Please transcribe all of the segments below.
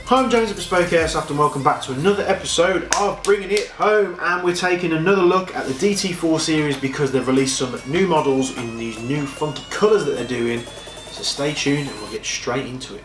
Hi, I'm James at Bespoke Airsoft and welcome back to another episode of Bringing It Home, and we're taking another look at the DT4 series because they've released some new models in these new funky colours that they're doing, so stay tuned and we'll get straight into it.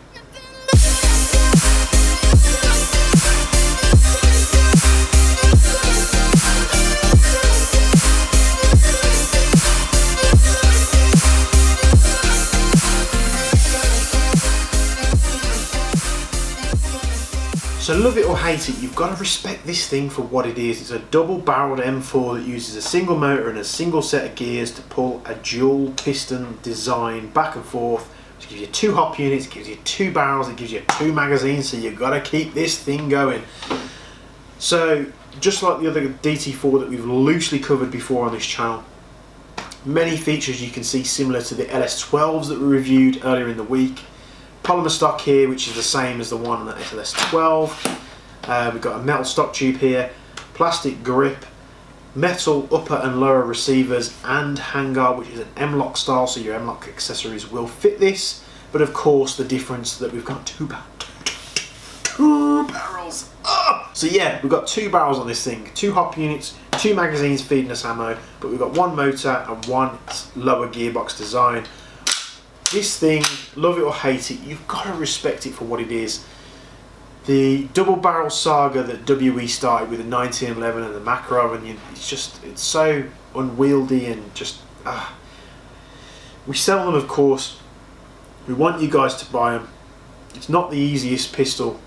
So love it or hate it, you've got to respect this thing for what it is. It's a double-barreled M4 that uses a single motor and a single set of gears to pull a dual piston design back and forth, which gives you 2 hop units, gives you 2 barrels, it gives you 2 magazines, so you've got to keep this thing going. So just like the other DT4 that we've loosely covered before on this channel, many features you can see similar to the LS12s that we reviewed earlier in the week. Polymer stock here, which is the same as the one on the LS12. We've got a metal stock tube here, plastic grip, metal upper and lower receivers, and handguard, which is an M-LOK style, so your M-LOK accessories will fit this. But of course, the difference that we've got two barrels. So yeah, we've got 2 barrels on this thing, 2 hop units, 2 magazines feeding us ammo, but we've got 1 motor and 1 lower gearbox design. This thing, love it or hate it, you've got to respect it for what it is. The double barrel saga that WE started with the 1911 and the Makarov, and it's so unwieldy and just we sell them, of course. We want you guys to buy them. It's not the easiest pistol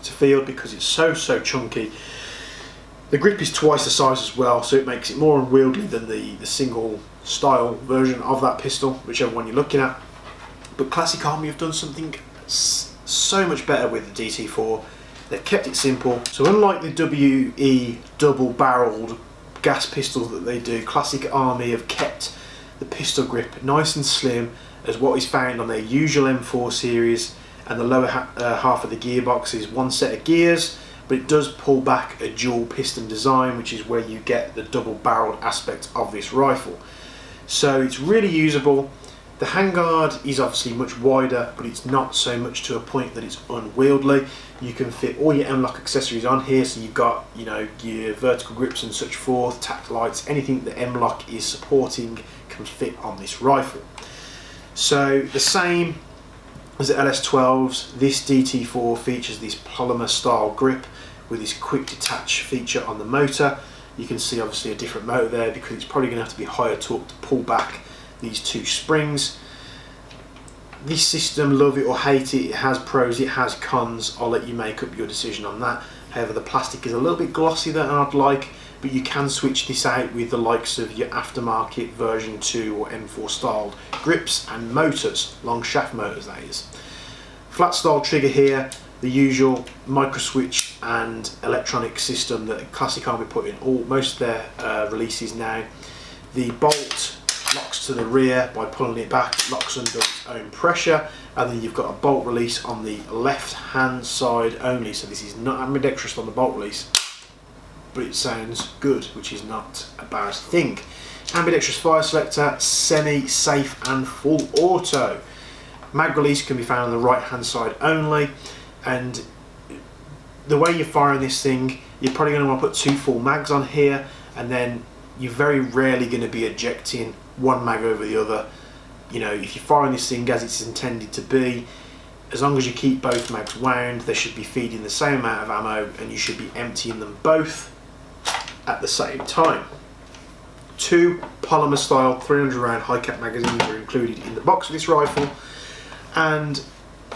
to field because it's so chunky. The grip is twice the size as well, so it makes it more unwieldy than the single style version of that pistol, whichever one you're looking at. But Classic Army have done something so much better with the DT4. They've kept it simple. So unlike the WE double barreled gas pistols that they do, Classic Army have kept the pistol grip nice and slim as what is found on their usual M4 series, and the lower half of the gearbox is 1 set of gears, but it does pull back a dual piston design, which is where you get the double barreled aspect of this rifle. So it's really usable. The handguard is obviously much wider, but it's not so much to a point that it's unwieldy. You can fit all your M-LOK accessories on here, so you've got, you know, your vertical grips and such forth, tact lights, anything that M-LOK is supporting can fit on this rifle. So the same as the LS12s, this DT4 features this polymer style grip with this quick detach feature on the motor. You can see obviously a different motor there because it's probably going to have to be higher torque to pull back these 2 springs. This system, love it or hate it, it has pros, it has cons. I'll let you make up your decision on that. However, the plastic is a little bit glossier than I'd like, but you can switch this out with the likes of your aftermarket version 2 or M4 styled grips and motors, long shaft motors that is. Flat style trigger here, the usual micro switch and electronic system that Classic Army put in most of their releases now. The bolt locks to the rear by pulling it back, it locks under its own pressure, and then you've got a bolt release on the left hand side only, so this is not ambidextrous on the bolt release, but it sounds good, which is not a bad thing. Ambidextrous fire selector, semi-safe and full auto. Mag release can be found on the right hand side only, and the way you're firing this thing, you're probably going to want to put 2 full mags on here, and then you're very rarely going to be ejecting one mag over the other. You know, if you're firing this thing as it's intended to be, as long as you keep both mags wound, they should be feeding the same amount of ammo and you should be emptying them both at the same time. 2 polymer style 300 round high cap magazines are included in the box of this rifle, and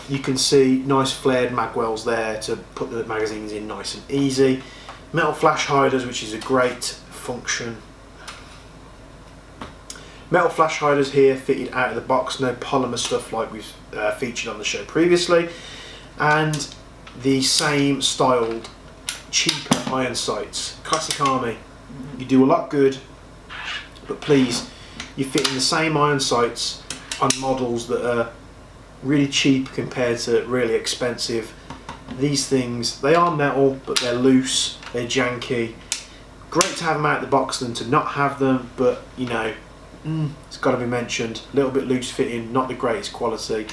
you can see nice flared mag wells there to put the magazines in nice and easy. Metal flash hiders, which is a great function. Metal flash hiders here fitted out of the box, no polymer stuff like we've featured on the show previously, and the same styled cheaper iron sights. Classic Army, you do a lot good, but please, you're fitting the same iron sights on models that are really cheap compared to really expensive. These things, they are metal, but they're loose, they're janky. Great to have them out of the box than to not have them, but you know, it's got to be mentioned. A little bit loose fitting, not the greatest quality,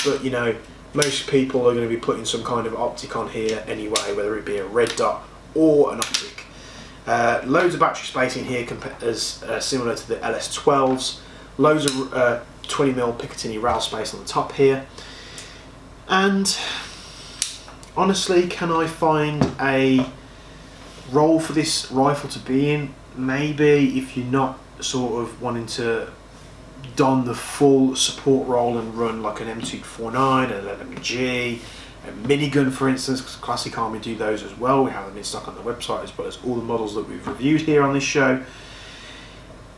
but you know, Most people are going to be putting some kind of optic on here anyway, whether it be a red dot or an optic. Loads of battery space in here as similar to the LS12s. Loads of 20mm Picatinny rail space on the top here. And honestly, can I find a role for this rifle to be in? Maybe, if you're not sort of wanting to don the full support role and run like an M249, an LMG, a minigun for instance, because Classic Army do those as well. We have them in stock on the website as well as all the models that we've reviewed here on this show.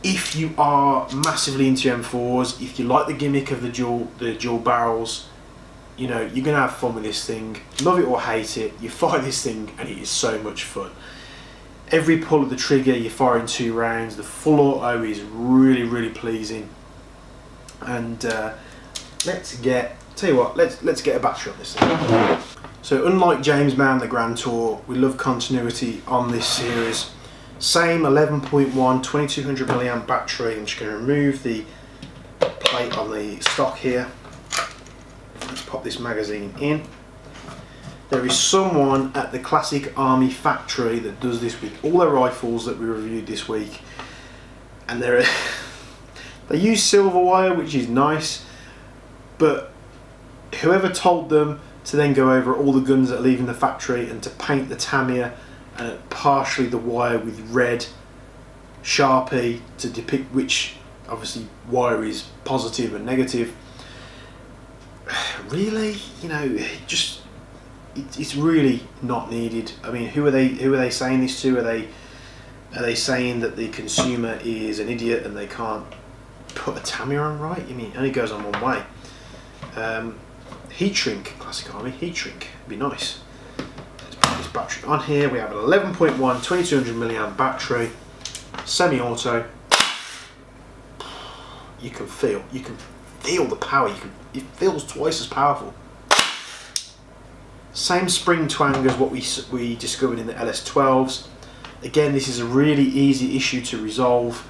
If you are massively into M4s, if you like the gimmick of the dual barrels, you know, you're going to have fun with this thing. Love it or hate it, you fire this thing and it is so much fun. Every pull of the trigger, you're firing 2 rounds. The full auto is really, really pleasing. And let's get a battery on this thing. So unlike James May and the Grand Tour, we love continuity on this series. Same 11.1 2200 milliamp battery. I'm just going to remove the plate on the stock here. Let's pop this magazine in. There is someone at the Classic Army factory that does this with all their rifles that we reviewed this week, and they use silver wire, which is nice, but whoever told them to then go over all the guns that are leaving the factory and to paint the Tamiya partially the wire with red Sharpie to depict which obviously wire is positive and negative, really, you know, just it's really not needed. I mean, who are they saying this to? Are they saying that the consumer is an idiot and they can't put a Tamiya on right? I mean, it only goes on one way. Heat shrink, Classic Army, heat shrink, would be nice. Let's put this battery on here. We have an 11.1 2200 milliamp battery, semi-auto. You can feel the power. It feels twice as powerful. Same spring twang as what we discovered in the LS12s. Again, this is a really easy issue to resolve.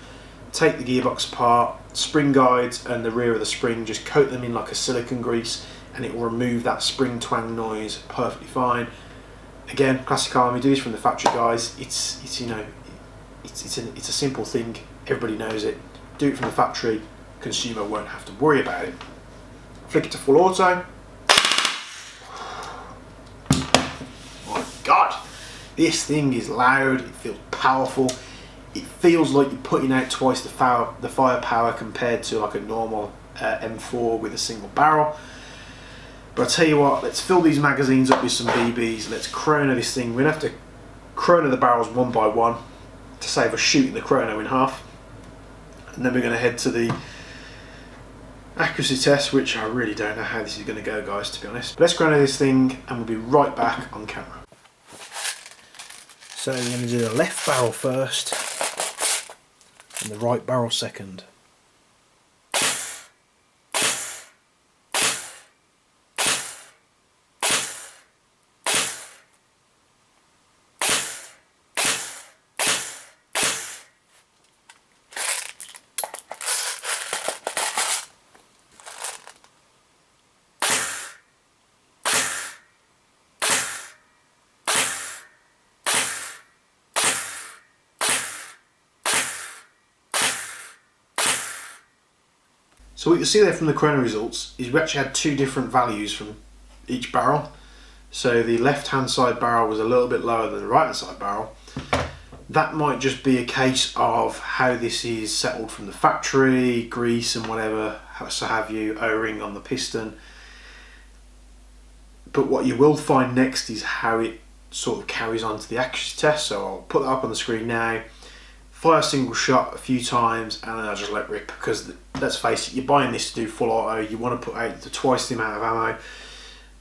Take the gearbox apart, spring guides and the rear of the spring, just coat them in like a silicone grease and it will remove that spring twang noise perfectly fine. Again, Classic Army, do this from the factory, guys. It's you know, it's a simple thing. Everybody knows it. Do it from the factory. Consumer won't have to worry about it. Flick it to full auto. My God, this thing is loud. It feels powerful. It feels like you're putting out twice the firepower compared to like a normal M4 with a single barrel. But I tell you what, let's fill these magazines up with some BBs. Let's chrono this thing. We're going to have to chrono the barrels one by one to save us shooting the chrono in half. And then we're going to head to the accuracy test, which I really don't know how this is going to go, guys, to be honest. But let's chrono this thing and we'll be right back on camera. So we're going to do the left barrel first and the right barrel second. So what you'll see there from the chrono results is we actually had 2 different values from each barrel. So the left hand side barrel was a little bit lower than the right hand side barrel. That might just be a case of how this is settled from the factory, grease and whatever, so have you, O-ring on the piston. But what you will find next is how it sort of carries on to the accuracy test. So I'll put that up on the screen now. Fire a single shot a few times and then I'll just let rip, because let's face it, you're buying this to do full auto, you want to put out twice the amount of ammo,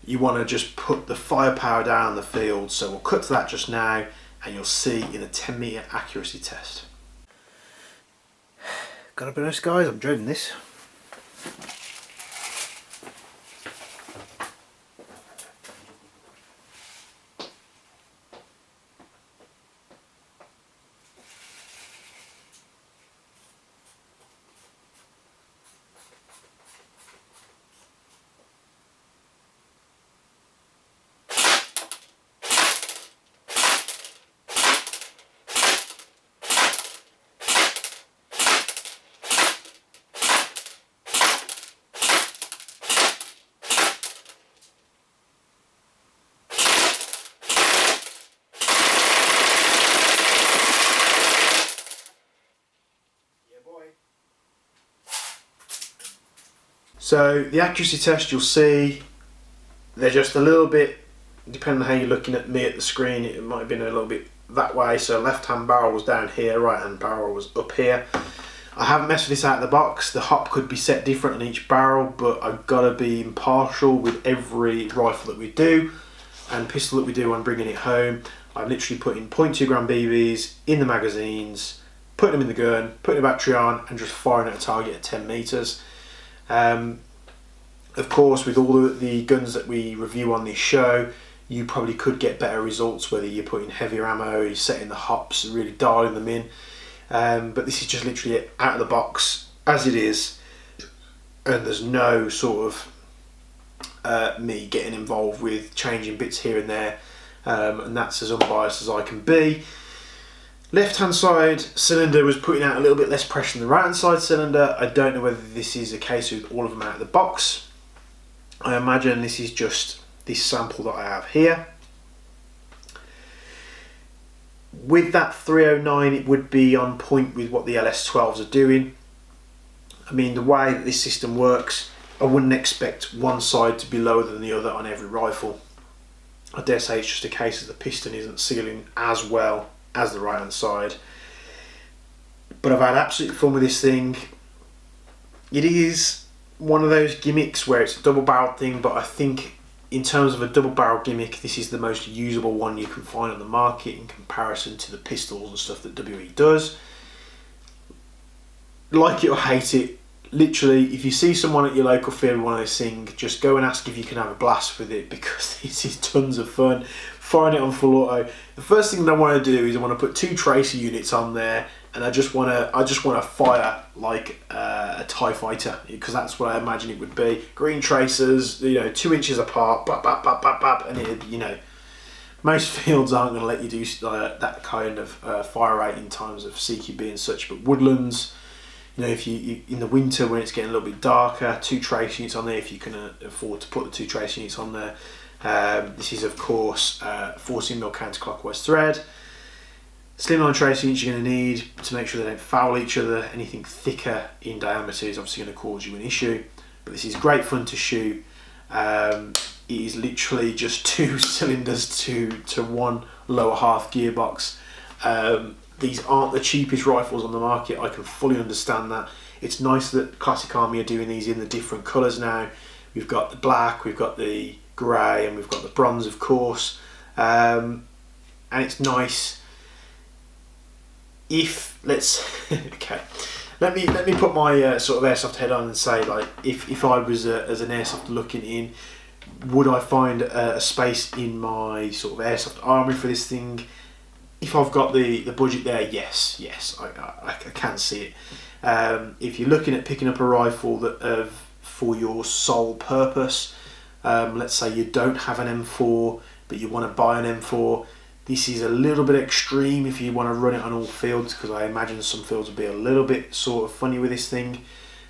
you want to just put the firepower down the field. So we'll cut to that just now and you'll see in a 10 meter accuracy test. Gotta be honest, guys, I'm dreading this. So the accuracy test, you'll see they're just a little bit, depending on how you're looking at me at the screen, it might have been a little bit that way. So left hand barrel was down here, right hand barrel was up here. I haven't messed with this out of the box. The hop could be set different on each barrel, but I've got to be impartial with every rifle that we do and pistol that we do when bringing it home. I'm literally putting 0.2 gram BBs in the magazines, putting them in the gun, putting the battery on, and just firing at a target at 10 meters. Of course, with all the guns that we review on this show, you probably could get better results, whether you're putting heavier ammo, you're setting the hops, really dialing them in. But this is just literally out of the box as it is, and there's no sort of me getting involved with changing bits here and there, and that's as unbiased as I can be. Left hand side cylinder was putting out a little bit less pressure than the right hand side cylinder. I don't know whether this is a case with all of them out of the box. I imagine this is just this sample that I have here. With that 309, it would be on point with what the LS12s are doing. I mean, the way that this system works, I wouldn't expect one side to be lower than the other on every rifle. I dare say it's just a case that the piston isn't sealing as well as the right hand side. But I've had absolute fun with this thing. It is one of those gimmicks where it's a double barrel thing, but I think in terms of a double barrel gimmick, this is the most usable one you can find on the market in comparison to the pistols and stuff that WE does. Like it or hate it, literally, if you see someone at your local field with one of those things, just go and ask if you can have a blast with it, because this is tons of fun. Firing it on full auto. The first thing that I want to do is I want to put 2 tracer units on there, and I just want to fire like a TIE fighter, because that's what I imagine it would be. Green tracers, 2 inches apart, bap, bap, bap, bap, bap, and it, most fields aren't going to let you do that kind of fire rate in times of CQB and such, but woodlands, if you in the winter when it's getting a little bit darker, 2 trace units on there if you can afford to put the 2 trace units on there. This is of course 14mm counterclockwise thread. Slimline trace units you're going to need to make sure they don't foul each other. Anything thicker in diameter is obviously going to cause you an issue, but this is great fun to shoot. It is literally just 2 cylinders to 1 lower half gearbox. These aren't the cheapest rifles on the market, I can fully understand that. It's nice that Classic Army are doing these in the different colours now. We've got the black, we've got the grey, and we've got the bronze, of course. And it's nice. Okay, let me put my sort of airsoft head on and say, like, if I was as an airsoft looking in, would I find a space in my sort of airsoft armoury for this thing? If I've got the budget there, yes, I can see it. If you're looking at picking up a rifle that for your sole purpose, let's say you don't have an M4 but you want to buy an M4, this is a little bit extreme if you want to run it on all fields, because I imagine some fields will be a little bit sort of funny with this thing.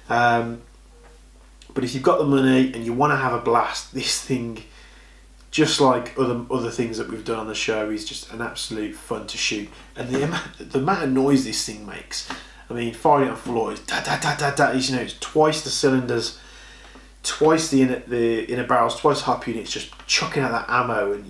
But if you've got the money and you want to have a blast, this thing, just like other things that we've done on the show, is just an absolute fun to shoot. And the amount of noise this thing makes, I mean, firing it on full auto is da da da da da. It's twice the cylinders, twice the inner barrels, twice hop units, just chucking out that ammo, and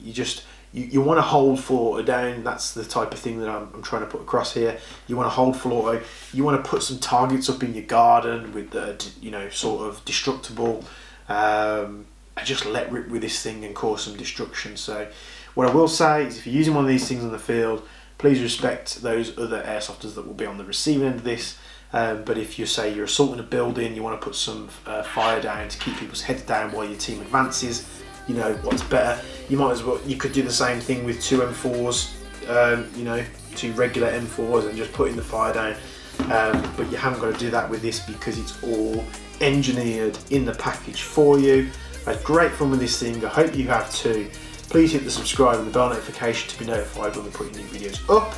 you want to hold full auto down. That's the type of thing that I'm trying to put across here. You want to hold full auto. You want to put some targets up in your garden with the sort of destructible. And just let rip with this thing and cause some destruction. So what I will say is, if you're using one of these things on the field, please respect those other airsofters that will be on the receiving end of this. But if you're assaulting a building, you want to put some fire down to keep people's heads down while your team advances, what's better. You could do the same thing with 2 M4s, 2 regular M4s, and just putting the fire down. But you haven't got to do that with this, because it's all engineered in the package for you. I had great fun with this thing. I hope you have too. Please hit the subscribe and the bell notification to be notified when we put new videos up,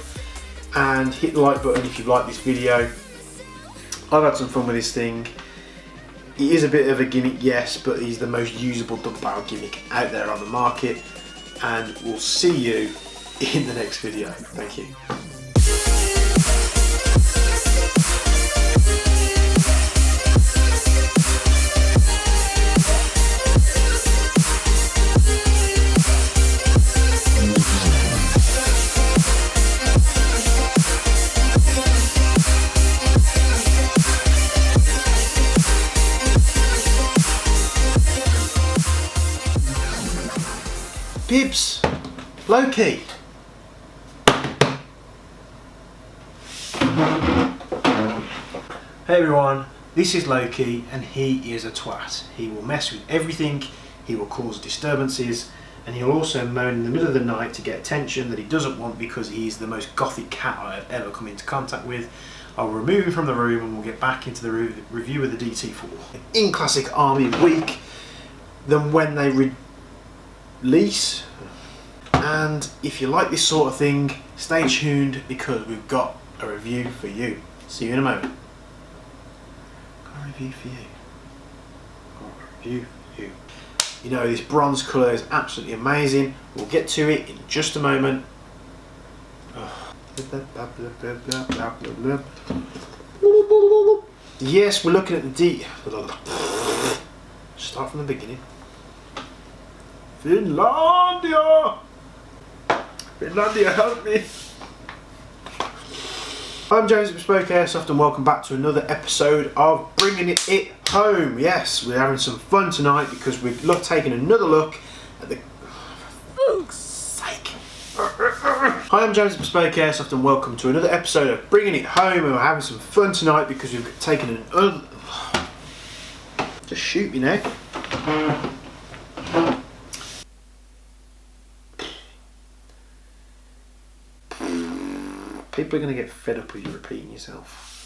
and hit the like button if you like this video. I've had some fun with this thing. It is a bit of a gimmick, yes, but he's the most usable double barrel gimmick out there on the market, and we'll see you in the next video. Thank you. Bibs, Loki. Hey everyone, this is Loki and he is a twat. He will mess with everything, he will cause disturbances, and he'll also moan in the middle of the night to get attention that he doesn't want because he's the most gothic cat I have ever come into contact with. I'll remove him from the room and we'll get back into the review of the DT4. In classic Army week, than when they release. And if you like this sort of thing, stay tuned because we've got a review for you. See you in a moment. Got a review for you. Got a review for you. You know, this bronze colour is absolutely amazing. We'll get to it in just a moment. Yes, we're looking at the Start from the beginning. Finlandia! Finlandia, help me! I'm James at Bespoke Airsoft and welcome back to another episode of Bringing It Home. Yes, we're having some fun tonight because we're taking another look at the... For fuck's sake! Hi, I'm James at Bespoke Airsoft and welcome to another episode of Bringing It Home, and we're having some fun tonight because we've taken an... Just shoot me now. People are going to get fed up with you repeating yourself.